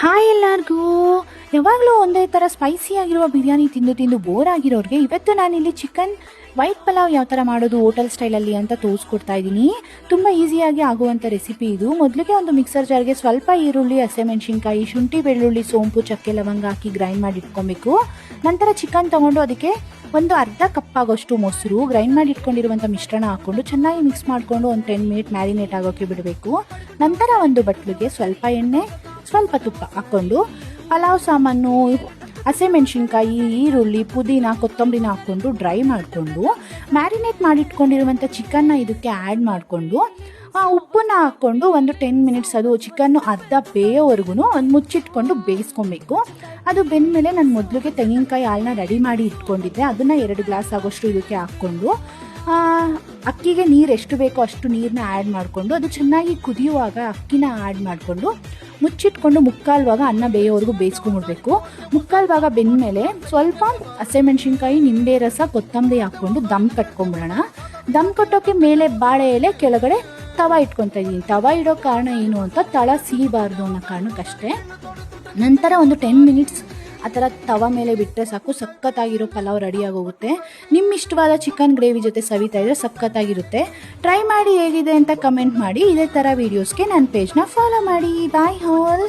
Hi ಎಲ್ಲರಿಗೂ. ಯಾವಾಗಲೂ ಒಂದೇ ಥರ ಸ್ಪೈಸಿಯಾಗಿರುವ ಬಿರಿಯಾನಿ ತಿಂದು ತಿಂದು ಬೋರ್ ಆಗಿರೋರಿಗೆ ಇವತ್ತು ನಾನಿಲ್ಲಿ ಚಿಕನ್ ವೈಟ್ ಪಲಾವ್ ಯಾವ ಥರ ಮಾಡೋದು ಹೋಟೆಲ್ ಸ್ಟೈಲಲ್ಲಿ ಅಂತ ತೋರಿಸ್ಕೊಡ್ತಾ ಇದ್ದೀನಿ. ತುಂಬ ಈಸಿಯಾಗಿ ಆಗುವಂಥ ರೆಸಿಪಿ ಇದು. ಮೊದಲಿಗೆ ಒಂದು ಮಿಕ್ಸರ್ ಜಾರ್ಗೆ ಸ್ವಲ್ಪ ಈರುಳ್ಳಿ, ಹಸಿಮೆಣಸಿನ್ಕಾಯಿ, ಶುಂಠಿ, ಬೆಳ್ಳುಳ್ಳಿ, ಸೋಂಪು, ಚಕ್ಕೆ, ಲವಂಗ ಹಾಕಿ ಗ್ರೈಂಡ್ ಮಾಡಿ ಇಟ್ಕೊಬೇಕು. ನಂತರ ಚಿಕನ್ ತೊಗೊಂಡು ಅದಕ್ಕೆ ಒಂದು ಅರ್ಧ ಕಪ್ ಆಗೋಷ್ಟು ಮೊಸರು, ಗ್ರೈಂಡ್ ಮಾಡಿ ಇಟ್ಕೊಂಡಿರುವಂಥ ಮಿಶ್ರಣ ಹಾಕ್ಕೊಂಡು ಚೆನ್ನಾಗಿ ಮಿಕ್ಸ್ ಮಾಡಿಕೊಂಡು ಒಂದು 10 ಮಿನಿಟ್ ಮ್ಯಾರಿನೇಟ್ ಆಗೋಕ್ಕೆ ಬಿಡಬೇಕು. ನಂತರ ಒಂದು ಬಟ್ಲಿಗೆ ಸ್ವಲ್ಪ ಎಣ್ಣೆ, ಸ್ವಲ್ಪ ತುಪ್ಪ ಹಾಕ್ಕೊಂಡು ಪಲಾವ್ ಸಾಮಾನು, ಹಸಿಮೆಣಸಿನ್ಕಾಯಿ, ಈರುಳ್ಳಿ, ಪುದೀನ, ಕೊತ್ತಂಬರಿನ ಹಾಕ್ಕೊಂಡು ಡ್ರೈ ಮಾಡಿಕೊಂಡು ಮ್ಯಾರಿನೇಟ್ ಮಾಡಿಟ್ಕೊಂಡಿರುವಂಥ ಚಿಕನ್ನ ಇದಕ್ಕೆ ಆ್ಯಡ್ ಮಾಡಿಕೊಂಡು ಉಪ್ಪನ್ನ ಹಾಕ್ಕೊಂಡು ಒಂದು 10 ಮಿನಿಟ್ಸ್ ಅದು ಚಿಕನ್ನು ಅರ್ಧ ಬೇಯೋವರೆಗೂ ಒಂದು ಮುಚ್ಚಿಟ್ಕೊಂಡು ಬೇಯಿಸ್ಕೊಬೇಕು. ಅದು ಬೆಂದಮೇಲೆ ನಾನು ಮೊದಲಿಗೆ ತೆಂಗಿನಕಾಯಿ ಹಾಲನ್ನ ರೆಡಿ ಮಾಡಿ ಇಟ್ಕೊಂಡಿದ್ದೆ, ಅದನ್ನು 2 ಗ್ಲಾಸ್ ಆಗೋಷ್ಟು ಇದಕ್ಕೆ ಹಾಕ್ಕೊಂಡು ಅಕ್ಕಿಗೆ ನೀರು ಎಷ್ಟು ಬೇಕೋ ಅಷ್ಟು ನೀರನ್ನ ಆ್ಯಡ್ ಮಾಡಿಕೊಂಡು ಅದು ಚೆನ್ನಾಗಿ ಕುದಿಯುವಾಗ ಅಕ್ಕಿನ ಆ್ಯಡ್ ಮಾಡಿಕೊಂಡು ಮುಚ್ಚಿಟ್ಕೊಂಡು ಮುಕ್ಕಾಲು ಭಾಗ ಅನ್ನ ಬೇಯೋವರೆಗೂ ಬೇಯಿಸ್ಕೊಂಡ್ಬಿಡ್ಬೇಕು. ಮುಕ್ಕಾಲು ಭಾಗ ಬೆಂದಮೇಲೆ ಸ್ವಲ್ಪ ಹಸಿಮೆಣಸಿನ್ಕಾಯಿ, ನಿಂಬೆ ರಸ, ಕೊತ್ತಂಬರಿ ಹಾಕ್ಕೊಂಡು ದಮ್ ಕಟ್ಕೊಂಬಿಡೋಣ. ದಮ್ ಕಟ್ಟೋಕ್ಕೆ ಮೇಲೆ ಬಾಳೆ ಎಲೆ, ಕೆಳಗಡೆ ತವ ಇಟ್ಕೊತಾ ಇದ್ದೀನಿ. ತವ ಇಡೋ ಕಾರಣ ಏನು ಅಂತ ತಳ ಸೀಬಾರ್ದು ಅನ್ನೋ ಕಾರಣಕ್ಕಷ್ಟೇ. ನಂತರ ಒಂದು 10 ಮಿನಿಟ್ಸ್ ಆ ಥರ ತವ ಮೇಲೆ ಬಿಟ್ಟರೆ ಸಾಕು, ಸಖತ್ತಾಗಿರೋ ಪಲಾವ್ ರೆಡಿಯಾಗೋಗುತ್ತೆ. ನಿಮ್ಮ ಇಷ್ಟವಾದ ಚಿಕನ್ ಗ್ರೇವಿ ಜೊತೆ ಸವಿತಾ ಇದ್ದರೆ ಸಖತ್ತಾಗಿರುತ್ತೆ. ಟ್ರೈ ಮಾಡಿ ಹೇಗಿದೆ ಅಂತ ಕಮೆಂಟ್ ಮಾಡಿ. ಇದೇ ಥರ ವೀಡಿಯೋಸ್ಗೆ ನನ್ನ ಪೇಜ್ನ ಫಾಲೋ ಮಾಡಿ. Bye all.